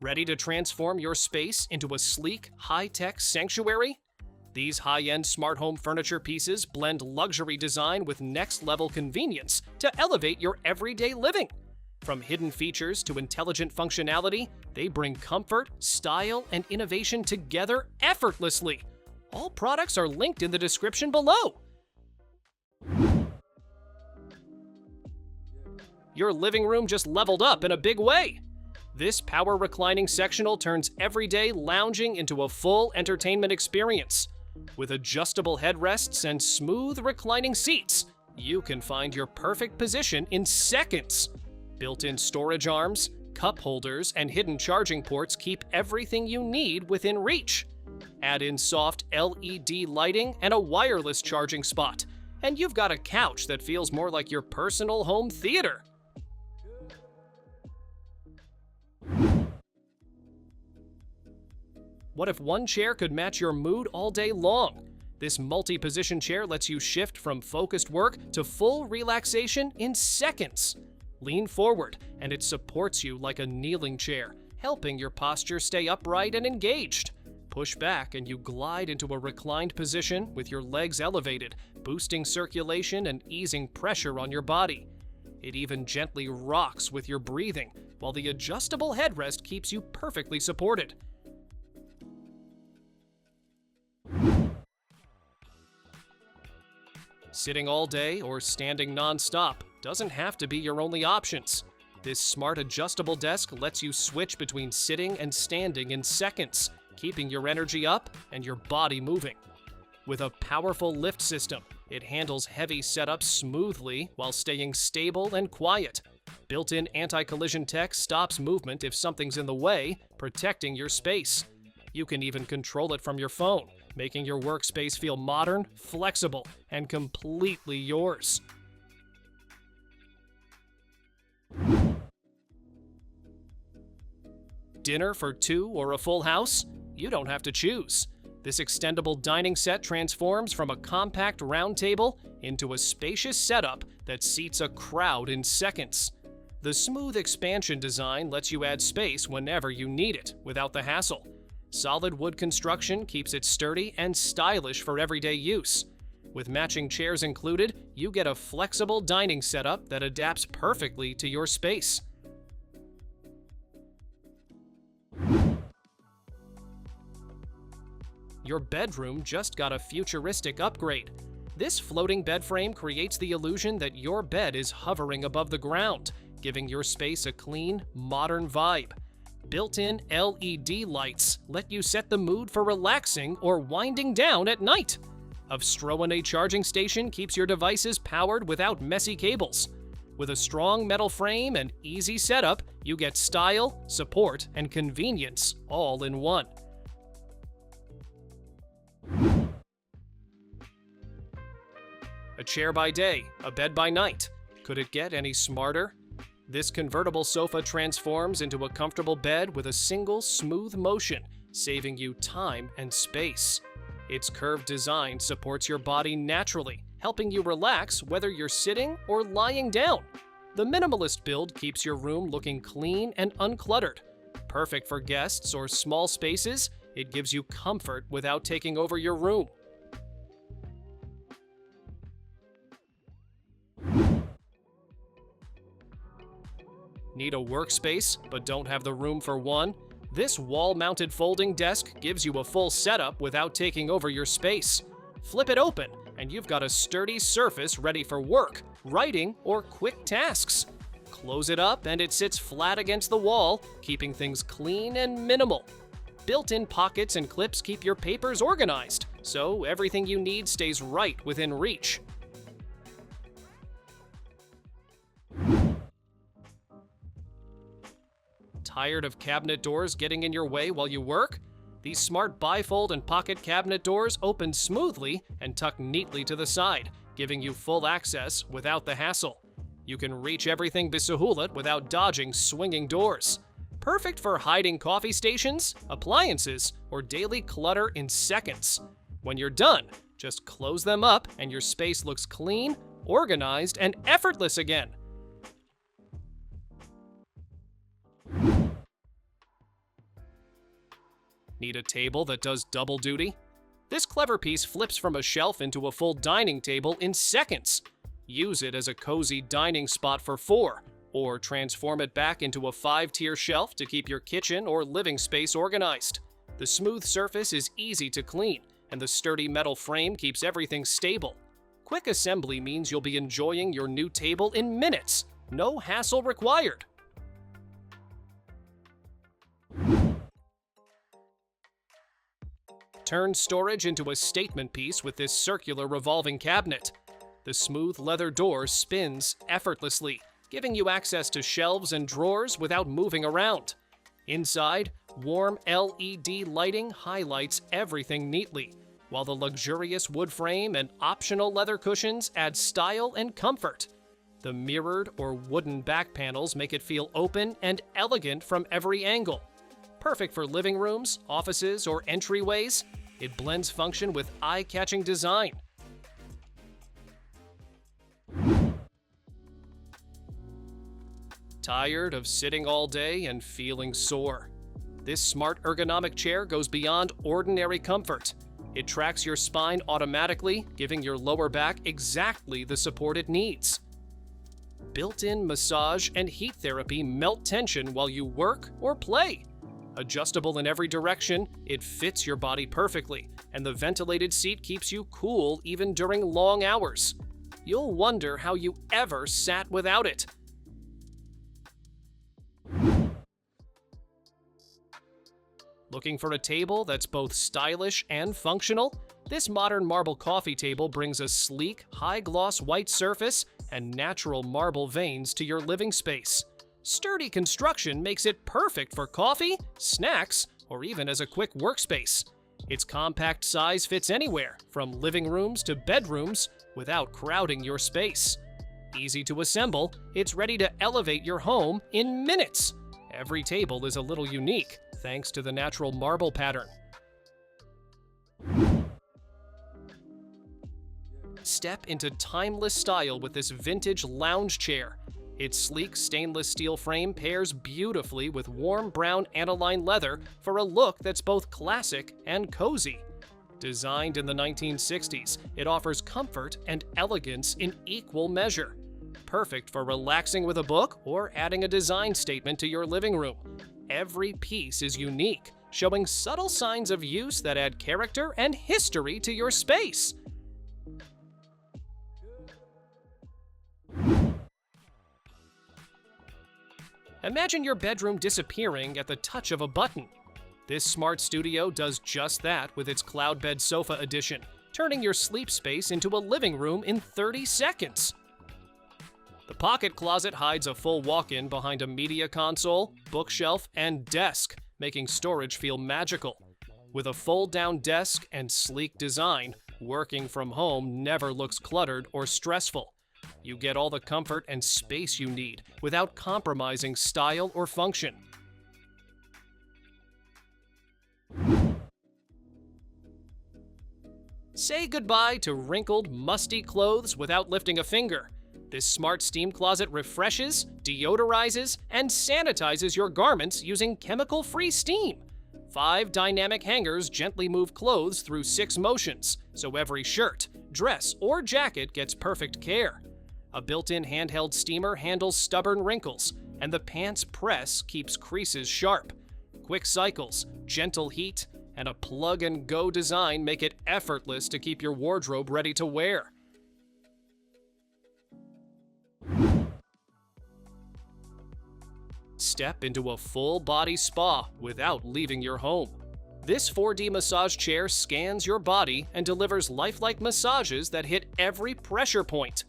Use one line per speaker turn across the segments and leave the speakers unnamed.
Ready to transform your space into a sleek, high-tech sanctuary? These high-end smart home furniture pieces blend luxury design with next-level convenience to elevate your everyday living. From hidden features to intelligent functionality, they bring comfort, style, and innovation together effortlessly. All products are linked in the description below. Your living room just leveled up in a big way. This power reclining sectional turns everyday lounging into a full entertainment experience. With adjustable headrests and smooth reclining seats, you can find your perfect position in seconds. Built-in storage arms, cup holders, and hidden charging ports keep everything you need within reach. Add in soft LED lighting and a wireless charging spot, and you've got a couch that feels more like your personal home theater. What if one chair could match your mood all day long? This multi-position chair lets you shift from focused work to full relaxation in seconds. Lean forward, and it supports you like a kneeling chair, helping your posture stay upright and engaged. Push back and you glide into a reclined position with your legs elevated, boosting circulation and easing pressure on your body. It even gently rocks with your breathing, while the adjustable headrest keeps you perfectly supported. Sitting all day or standing non-stop doesn't have to be your only options. This smart adjustable desk lets you switch between sitting and standing in seconds, keeping your energy up and your body moving. With a powerful lift system, it handles heavy setups smoothly while staying stable and quiet. Built-in anti-collision tech stops movement if something's in the way, protecting your space. You can even control it from your phone, making your workspace feel modern, flexible, and completely yours. Dinner for two or a full house? You don't have to choose. This extendable dining set transforms from a compact round table into a spacious setup that seats a crowd in seconds. The smooth expansion design lets you add space whenever you need it, without the hassle. Solid wood construction keeps it sturdy and stylish for everyday use. With matching chairs included, you get a flexible dining setup that adapts perfectly to your space. Your bedroom just got a futuristic upgrade. This floating bed frame creates the illusion that your bed is hovering above the ground, giving your space a clean, modern vibe. Built-in LED lights let you set the mood for relaxing or winding down at night. A Vstronay charging station keeps your devices powered without messy cables. With a strong metal frame and easy setup, you get style, support, and convenience all in one. A chair by day, a bed by night. Could it get any smarter? This convertible sofa transforms into a comfortable bed with a single smooth motion, saving you time and space. Its curved design supports your body naturally, helping you relax whether you're sitting or lying down. The minimalist build keeps your room looking clean and uncluttered. Perfect for guests or small spaces, it gives you comfort without taking over your room. Need a workspace but don't have the room for one? This wall-mounted folding desk gives you a full setup without taking over your space. Flip it open and you've got a sturdy surface ready for work, writing, or quick tasks. Close it up and it sits flat against the wall, keeping things clean and minimal. Built-in pockets and clips keep your papers organized, so everything you need stays right within reach. Tired of cabinet doors getting in your way while you work? These smart bifold and pocket cabinet doors open smoothly and tuck neatly to the side, giving you full access without the hassle. You can reach everything bisuhulat without dodging swinging doors. Perfect for hiding coffee stations, appliances, or daily clutter in seconds. When you're done, just close them up and your space looks clean, organized, and effortless again. Need a table that does double duty? This clever piece flips from a shelf into a full dining table in seconds. Use it as a cozy dining spot for 4, or transform it back into a 5-tier shelf to keep your kitchen or living space organized. The smooth surface is easy to clean, and the sturdy metal frame keeps everything stable. Quick assembly means you'll be enjoying your new table in minutes. No hassle required. Turn storage into a statement piece with this circular revolving cabinet. The smooth leather door spins effortlessly, giving you access to shelves and drawers without moving around. Inside, warm LED lighting highlights everything neatly, while the luxurious wood frame and optional leather cushions add style and comfort. The mirrored or wooden back panels make it feel open and elegant from every angle. Perfect for living rooms, offices, or entryways, it blends function with eye-catching design. Tired of sitting all day and feeling sore? This smart ergonomic chair goes beyond ordinary comfort. It tracks your spine automatically, giving your lower back exactly the support it needs. Built-in massage and heat therapy melt tension while you work or play. Adjustable in every direction, it fits your body perfectly, and the ventilated seat keeps you cool even during long hours. You'll wonder how you ever sat without it. Looking for a table that's both stylish and functional? This modern marble coffee table brings a sleek, high-gloss white surface and natural marble veins to your living space. Sturdy construction makes it perfect for coffee, snacks, or even as a quick workspace. Its compact size fits anywhere, from living rooms to bedrooms, without crowding your space. Easy to assemble, it's ready to elevate your home in minutes. Every table is a little unique, thanks to the natural marble pattern. Step into timeless style with this vintage lounge chair. Its sleek stainless steel frame pairs beautifully with warm brown aniline leather for a look that's both classic and cozy. Designed in the 1960s, it offers comfort and elegance in equal measure. Perfect for relaxing with a book or adding a design statement to your living room. Every piece is unique, showing subtle signs of use that add character and history to your space. Imagine your bedroom disappearing at the touch of a button. This smart studio does just that with its Cloud Bed Sofa edition, turning your sleep space into a living room in 30 seconds. The pocket closet hides a full walk-in behind a media console, bookshelf, and desk, making storage feel magical. With a fold-down desk and sleek design, working from home never looks cluttered or stressful. You get all the comfort and space you need without compromising style or function. Say goodbye to wrinkled, musty clothes without lifting a finger. This smart steam closet refreshes, deodorizes, and sanitizes your garments using chemical-free steam. 5 dynamic hangers gently move clothes through 6 motions, so every shirt, dress, or jacket gets perfect care. A built-in handheld steamer handles stubborn wrinkles, and the pants press keeps creases sharp. Quick cycles, gentle heat, and a plug-and-go design make it effortless to keep your wardrobe ready to wear. Step into a full-body spa without leaving your home. This 4D massage chair scans your body and delivers lifelike massages that hit every pressure point.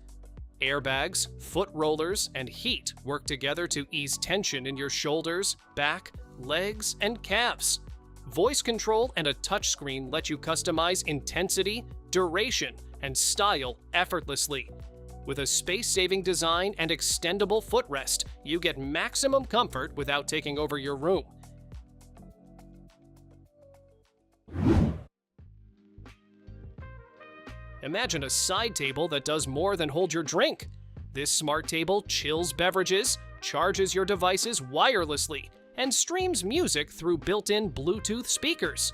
Airbags, foot rollers, and heat work together to ease tension in your shoulders, back, legs, and calves. Voice control and a touchscreen let you customize intensity, duration, and style effortlessly. With a space-saving design and extendable footrest, you get maximum comfort without taking over your room. Imagine a side table that does more than hold your drink. This smart table chills beverages, charges your devices wirelessly, and streams music through built-in Bluetooth speakers.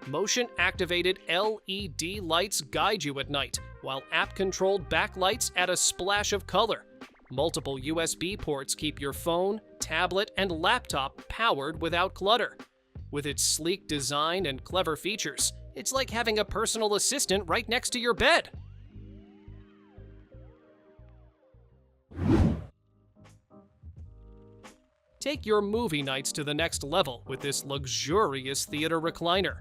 Motion-activated LED lights guide you at night, while app-controlled backlights add a splash of color. Multiple USB ports keep your phone, tablet, and laptop powered without clutter. With its sleek design and clever features, it's like having a personal assistant right next to your bed. Take your movie nights to the next level with this luxurious theater recliner.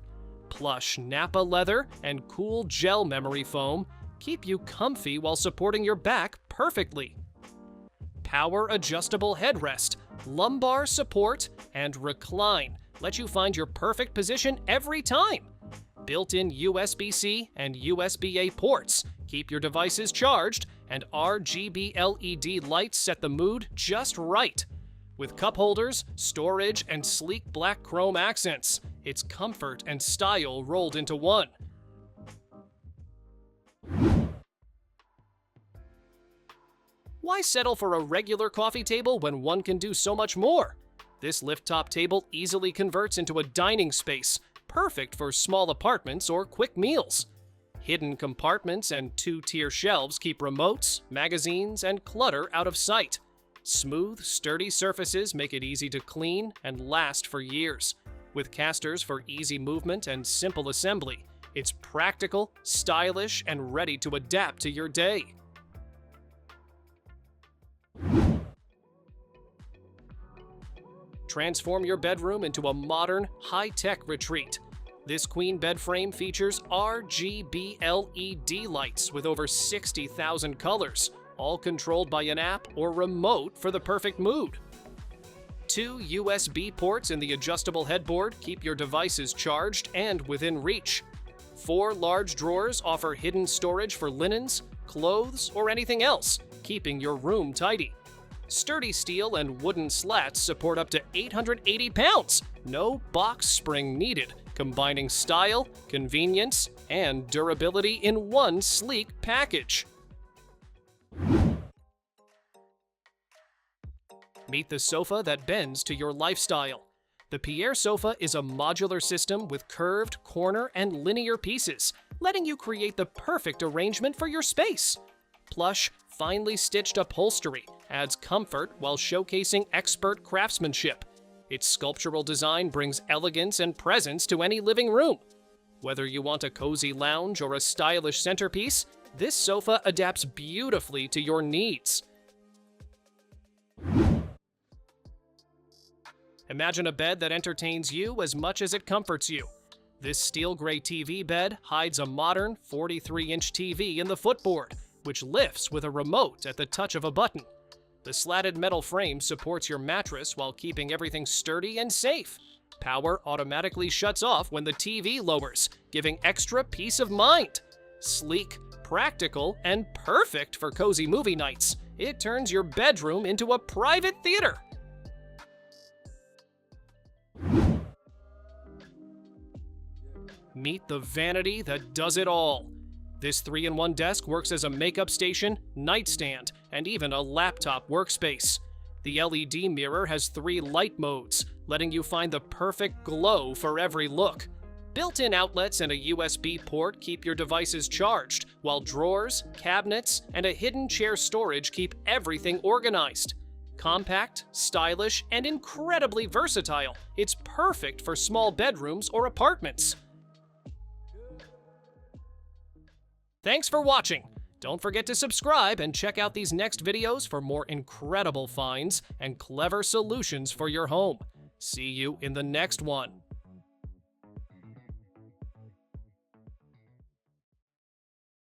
Plush Napa leather and cool gel memory foam keep you comfy while supporting your back perfectly. Power adjustable headrest, lumbar support, and recline let you find your perfect position every time. Built-in USB-C and USB-A ports keep your devices charged, and RGB LED lights set the mood just right. With cup holders, storage, and sleek black chrome accents, it's comfort and style rolled into one. Why settle for a regular coffee table when one can do so much more? This lift-top table easily converts into a dining space, perfect for small apartments or quick meals. Hidden compartments and two-tier shelves keep remotes, magazines, and clutter out of sight. Smooth, sturdy surfaces make it easy to clean and last for years. With casters for easy movement and simple assembly, it's practical, stylish, and ready to adapt to your day. Transform your bedroom into a modern, high-tech retreat. This queen bed frame features RGB LED lights with over 60,000 colors, all controlled by an app or remote for the perfect mood. 2 USB ports in the adjustable headboard keep your devices charged and within reach. 4 large drawers offer hidden storage for linens, clothes, or anything else, keeping your room tidy. Sturdy steel and wooden slats support up to 880 pounds. No box spring needed, combining style, convenience, and durability in one sleek package. Meet the sofa that bends to your lifestyle. The Pierre sofa is a modular system with curved, corner, and linear pieces, letting you create the perfect arrangement for your space. Plush, finely stitched upholstery adds comfort while showcasing expert craftsmanship. Its sculptural design brings elegance and presence to any living room. Whether you want a cozy lounge or a stylish centerpiece, this sofa adapts beautifully to your needs. Imagine a bed that entertains you as much as it comforts you. This steel gray TV bed hides a modern 43-inch TV in the footboard, which lifts with a remote at the touch of a button. The slatted metal frame supports your mattress while keeping everything sturdy and safe. Power automatically shuts off when the TV lowers, giving extra peace of mind. Sleek, practical, and perfect for cozy movie nights, it turns your bedroom into a private theater. Meet the vanity that does it all. This 3-in-1 desk works as a makeup station, nightstand, and even a laptop workspace. The LED mirror has 3 light modes, letting you find the perfect glow for every look. Built-in outlets and a USB port keep your devices charged, while drawers, cabinets, and a hidden chair storage keep everything organized. Compact, stylish, and incredibly versatile, it's perfect for small bedrooms or apartments. Thanks for watching! Don't forget to subscribe and check out these next videos for more incredible finds and clever solutions for your home. See you in the next one.